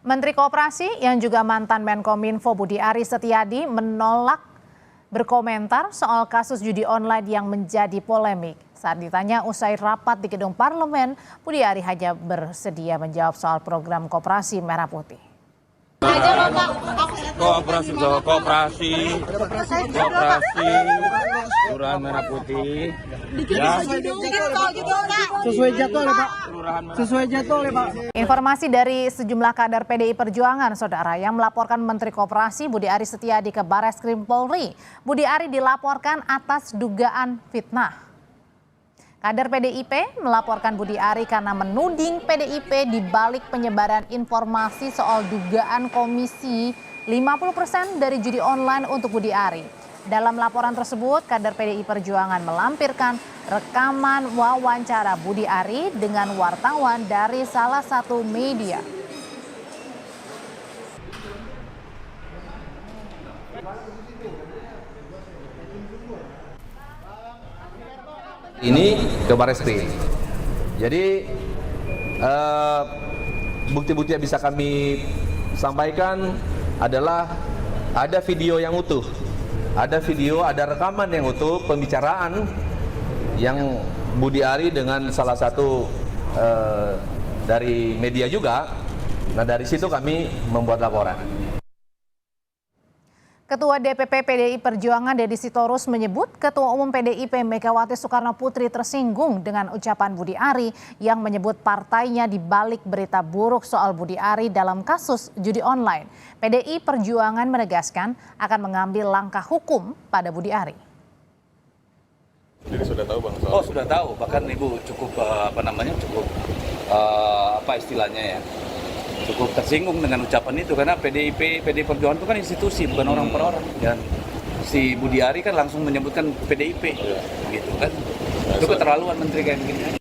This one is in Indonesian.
Menteri Koperasi yang juga mantan Menkominfo Budi Aris Setiadi menolak berkomentar soal kasus judi online yang menjadi polemik. Saat ditanya usai rapat di gedung parlemen, Budi Aris hanya bersedia menjawab soal program koperasi Merah Putih. Koperasi, Kelurahan Merah Putih. Ya. Sesuai jadwal, Pak. Sesuai jadwal, Pak. Informasi dari sejumlah kader PDI Perjuangan, saudara, yang melaporkan Menteri Koperasi Budi Aris Setiadi ke Barreskrim Polri. Budi Aris dilaporkan atas dugaan fitnah. Kader PDIP melaporkan Budi Aris karena menuding PDIP dibalik penyebaran informasi soal dugaan komisi 50% dari judi online untuk Budi Aris. Dalam laporan tersebut, kader PDI Perjuangan melampirkan rekaman wawancara Budi Aris dengan wartawan dari salah satu media. Ini ke Barreskrim. Jadi bukti-bukti yang bisa kami sampaikan adalah ada video yang utuh, ada video, ada rekaman yang utuh pembicaraan yang Budi Aris dengan salah satu dari media juga. Nah, dari situ kami membuat laporan. Ketua DPP PDI Perjuangan Deddy Sitorus menyebut Ketua Umum PDIP Megawati Soekarno Putri tersinggung dengan ucapan Budi Aris yang menyebut partainya dibalik berita buruk soal Budi Aris dalam kasus judi online. PDI Perjuangan menegaskan akan mengambil langkah hukum pada Budi Aris. Jadi sudah tahu Bang? Oh sudah tahu, bahkan Ibu cukup cukup tersinggung dengan ucapan itu karena PDI Perjuangan itu kan institusi bukan orang per orang, dan si Budi Aris kan langsung menyebutkan PDIP gitu kan. Itu keterlaluan menteri kayak begini.